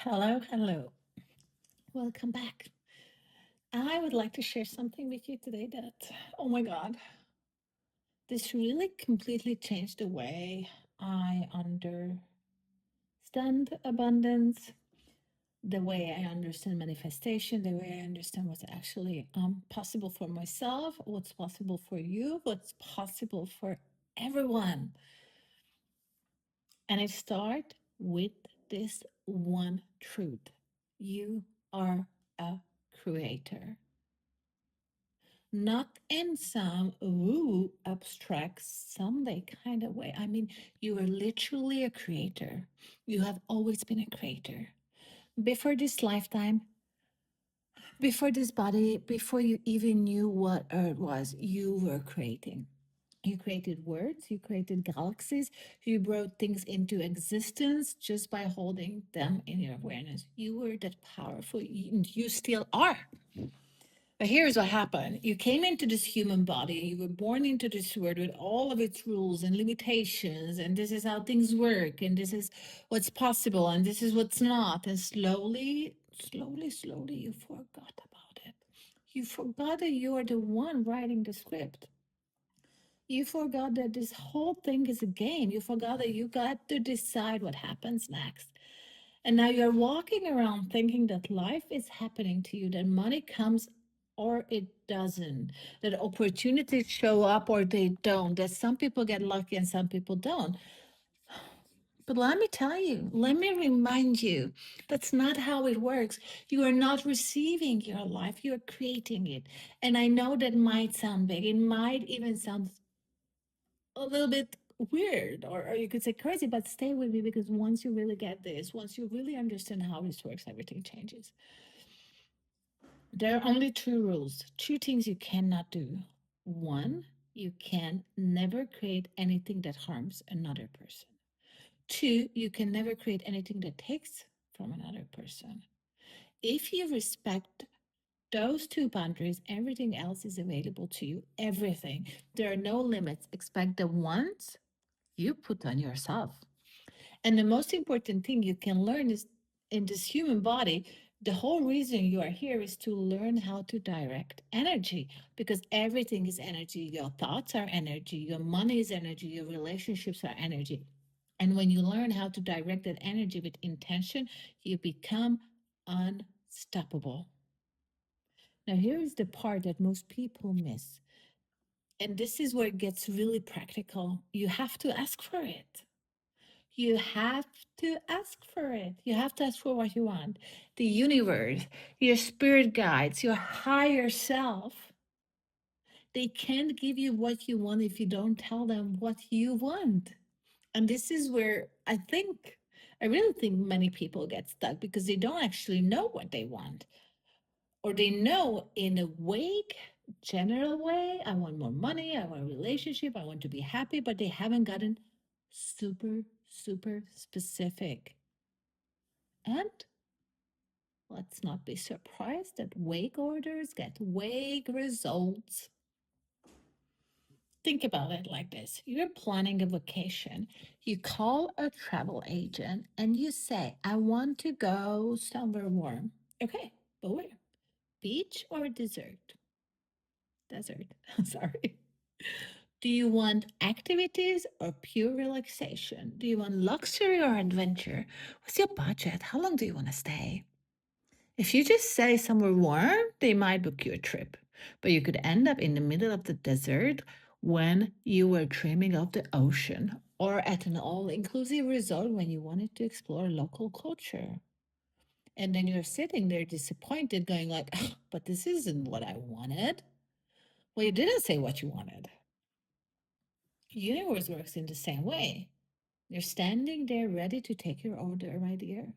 Hello, hello. Welcome back. I would like to share something with you today that, oh my God, this really completely changed the way I understand abundance, the way I understand manifestation, the way I understand what's actually possible for myself, what's possible for you, what's possible for everyone. And it starts with this one truth: you are a creator. Not in some woo abstract someday kind of way. I mean, you are literally a creator. You have always been a creator. Before this lifetime, before this body, before you even knew what Earth was, you were creating. You created words, you created galaxies, you brought things into existence just by holding them in your awareness. You were that powerful, and you still are. But here's what happened. You came into this human body, you were born into this world with all of its rules and limitations, and this is how things work, and this is what's possible, and this is what's not. And slowly, you forgot about it. You forgot that you are the one writing the script. You forgot that this whole thing is a game. You forgot that you got to decide what happens next. And now you're walking around thinking that life is happening to you, that money comes or it doesn't, that opportunities show up or they don't, that some people get lucky and some people don't. But let me tell you, let me remind you, that's not how it works. You are not receiving your life, you are creating it. And I know that might sound big, it might even sound a little bit weird, or you could say crazy, but stay with me, because once you really get this, once you really understand how this works, everything changes. There are only two rules, two things you cannot do. One, you can never create anything that harms another person. Two, you can never create anything that takes from another person. If you respect those two boundaries, everything else is available to you. Everything. There are no limits. Expect the ones you put on yourself. And the most important thing you can learn is, in this human body, the whole reason you are here is to learn how to direct energy, because everything is energy. Your thoughts are energy, your money is energy, your relationships are energy. And when you learn how to direct that energy with intention, you become unstoppable. Now, here is the part that most people miss. And this is where it gets really practical. You have to ask for it. You have to ask for it. You have to ask for what you want. The universe, your spirit guides, your higher self, they can't give you what you want if you don't tell them what you want. And this is where I really think many people get stuck, because they don't actually know what they want. Or they know in a vague, general way, I want more money, I want a relationship, I want to be happy, but they haven't gotten super specific. And let's not be surprised that vague orders get vague results. Think about it like this: you're planning a vacation. You call a travel agent and you say, I want to go somewhere warm. Okay, but where? Beach or desert? Desert. Sorry. Do you want activities or pure relaxation? Do you want luxury or adventure? What's your budget? How long do you want to stay? If you just say somewhere warm, they might book you a trip, but you could end up in the middle of the desert when you were dreaming of the ocean, or at an all inclusive resort when you wanted to explore local culture. And then you're sitting there disappointed, going like, "Ugh, but this isn't what I wanted." Well, you didn't say what you wanted. Universe works in the same way. You're standing there ready to take your order, my dear,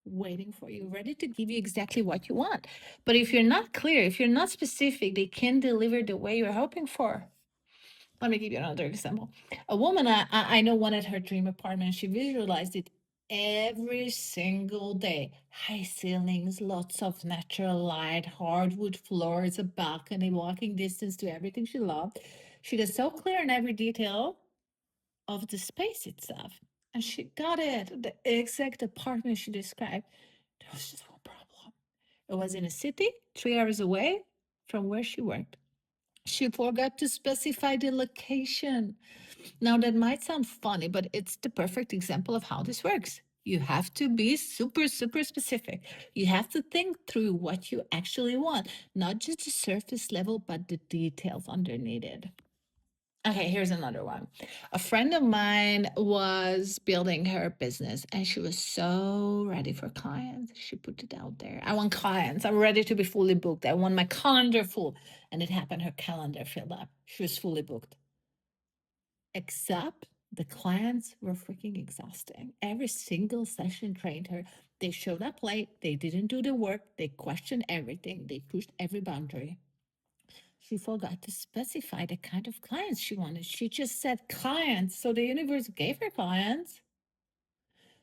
waiting for you, ready to give you exactly what you want. But if you're not clear, if you're not specific, they can't deliver the way you're hoping for. Let me give you another example. A woman I know wanted her dream apartment. She visualized it every single day. High ceilings, lots of natural light, hardwood floors, a balcony, walking distance to everything she loved. She was so clear in every detail of the space itself. And she got it. The exact apartment she described. There was just one problem. It was in a city 3 hours away from where she worked. She forgot to specify the location. Now, that might sound funny, but it's the perfect example of how this works. You have to be super, super specific. You have to think through what you actually want, not just the surface level, but the details underneath it. Okay, here's another one. A friend of mine was building her business and she was so ready for clients. She put it out there. I want clients. I'm ready to be fully booked. I want my calendar full. And it happened. Her calendar filled up. She was fully booked. Except the clients were freaking exhausting. Every single session trained her. They showed up late. They didn't do the work. They questioned everything. They pushed every boundary. She forgot to specify the kind of clients she wanted. She just said clients. So the universe gave her clients.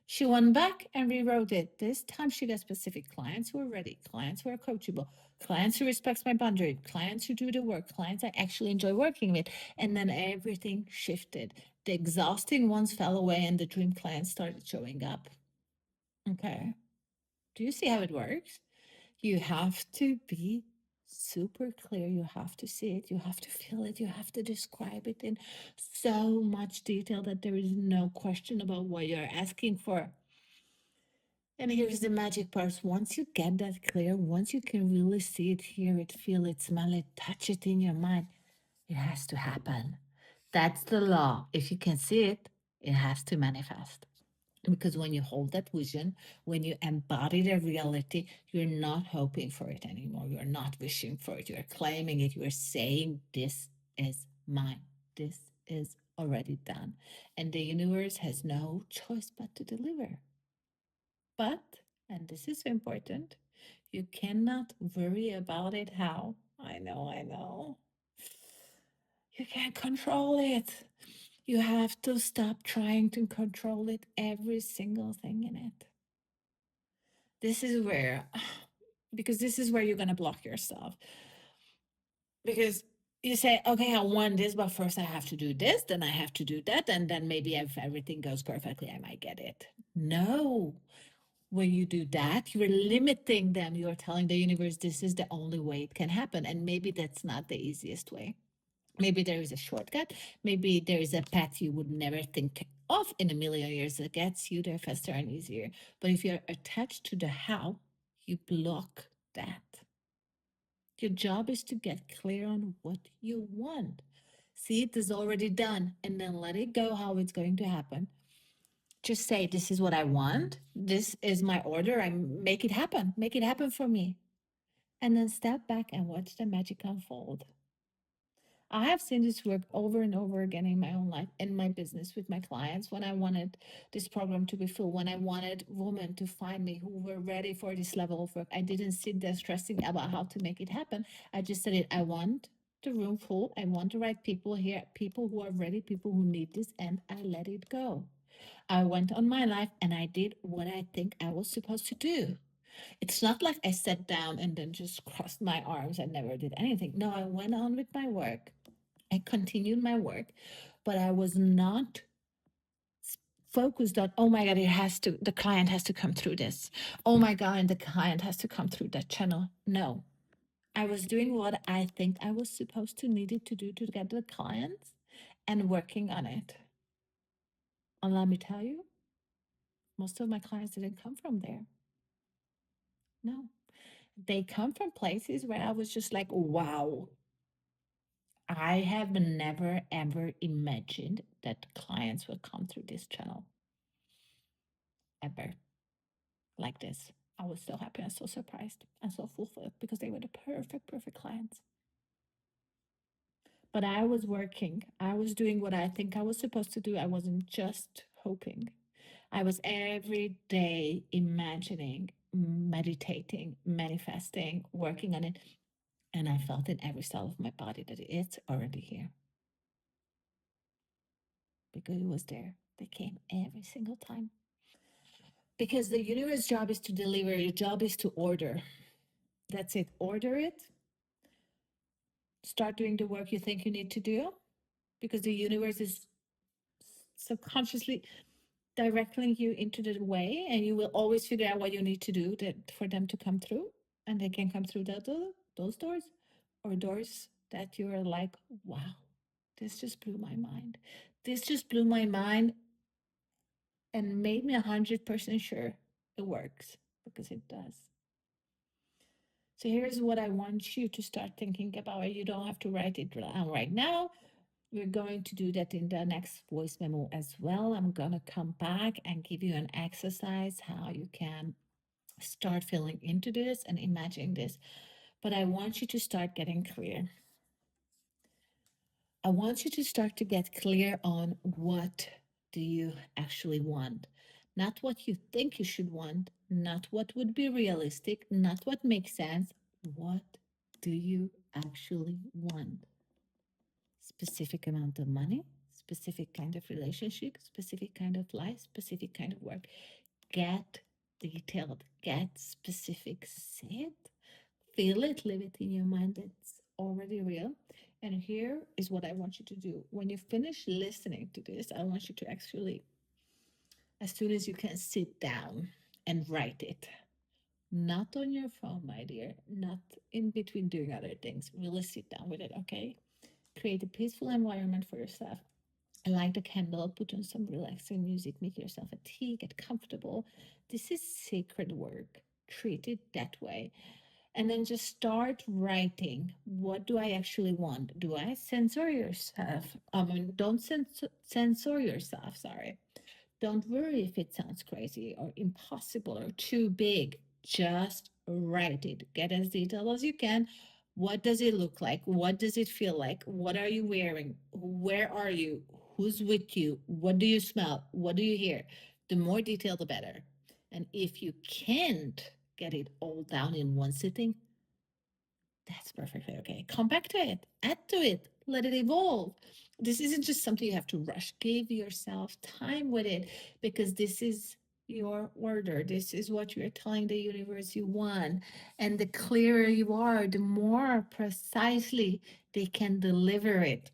She went back and rewrote it. This time she got specific clients who are ready, clients who are coachable, clients who respects my boundary, clients who do the work, clients I actually enjoy working with. And then everything shifted. The exhausting ones fell away and the dream clients started showing up. Okay. Do you see how it works? You have to be super clear. You have to see it. You have to feel it. You have to describe it in so much detail that there is no question about what you're asking for. And here's the magic part. Once you get that clear, once you can really see it, hear it, feel it, smell it, touch it in your mind, it has to happen. That's the law. If you can see it, it has to manifest. Because when you hold that vision, when you embody the reality, you're not hoping for it anymore. You're not wishing for it. You're claiming it. You're saying, this is mine. This is already done. And the universe has no choice but to deliver. But, and this is important, you cannot worry about it how. I know, I know. You can't control it. You have to stop trying to control it, every single thing in it. This is where, because this is where you're going to block yourself. Because you say, okay, I want this, but first I have to do this, then I have to do that, and then maybe if everything goes perfectly, I might get it. No. When you do that, you're limiting them. You're telling the universe this is the only way it can happen. And maybe that's not the easiest way. Maybe there is a shortcut. Maybe there is a path you would never think of in a million years that gets you there faster and easier. But if you're attached to the how, you block that. Your job is to get clear on what you want. See, it is already done, and then let it go how it's going to happen. Just say, this is what I want. This is my order. I make it happen for me. And then step back and watch the magic unfold. I have seen this work over and over again in my own life, in my business, with my clients. When I wanted this program to be full, when I wanted women to find me who were ready for this level of work, I didn't sit there stressing about how to make it happen. I just said it, I want the room full. I want the right people here, people who are ready, people who need this, and I let it go. I went on my life and I did what I think I was supposed to do. It's not like I sat down and then just crossed my arms and never did anything. No, I went on with my work. I continued my work, but I was not focused on, oh my God, the client has to come through this. Oh my God, and the client has to come through that channel. No, I was doing what I think I was supposed to needed to do to get the clients and working on it. And let me tell you, most of my clients didn't come from there. No, they come from places where I was just like, wow, I have never ever imagined that clients will come through this channel ever like this. I was so happy and so surprised and so fulfilled because they were the perfect clients. But I was working, I was doing what I think I was supposed to do. I wasn't just hoping. I was every day imagining, meditating, manifesting, working on it. And I felt in every cell of my body that it's already here. Because it was there. They came every single time. Because the universe job is to deliver, your job is to order. That's it. Order it. Start doing the work you think you need to do. Because the universe is subconsciously directing you into the way, and you will always figure out what you need to do for them to come through, and they can come through those doors, or doors that you are like, wow, this just blew my mind. This just blew my mind and made me 100% sure it works, because it does. So here's what I want you to start thinking about. You don't have to write it down right now. We're going to do that in the next voice memo as well. I'm going to come back and give you an exercise how you can start feeling into this and imagine this. But I want you to start getting clear. I want you to start to get clear on what do you actually want. Not what you think you should want, not what would be realistic, not what makes sense. What do you actually want? Specific amount of money, specific kind of relationship, specific kind of life, specific kind of work. Get detailed, get specific, see it, feel it, live it in your mind. It's already real. And here is what I want you to do. When you finish listening to this, I want you to actually, as soon as you can, sit down and write it. Not on your phone, my dear, not in between doing other things. Really sit down with it, okay? Create a peaceful environment for yourself. Light a candle, put on some relaxing music, make yourself a tea, get comfortable. This is sacred work. Treat it that way. And then just start writing. What do I actually want? Do I censor yourself? Don't censor yourself, sorry. Don't worry if it sounds crazy or impossible or too big. Just write it. Get as detailed as you can. What does it look like? What does it feel like? What are you wearing? Where are you? Who's with you? What do you smell? What do you hear? The more detail, the better. And if you can't get it all down in one sitting, that's perfectly okay. Come back to it, add to it, let it evolve. This isn't just something you have to rush. Give yourself time with it, because this is your order. This is what you're telling the universe you want. And the clearer you are, the more precisely they can deliver it.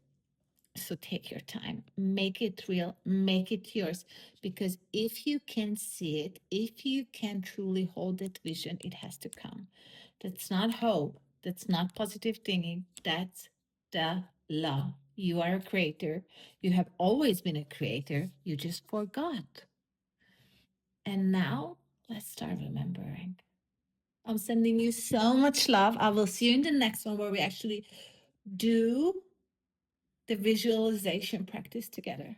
So take your time, make it real, make it yours. Because if you can see it, if you can truly hold that vision, it has to come. That's not hope. That's not positive thinking. That's the law. You are a creator. You have always been a creator. You just forgot. And now let's start remembering. I'm sending you so much love. I will see you in the next one, where we actually do the visualization practice together.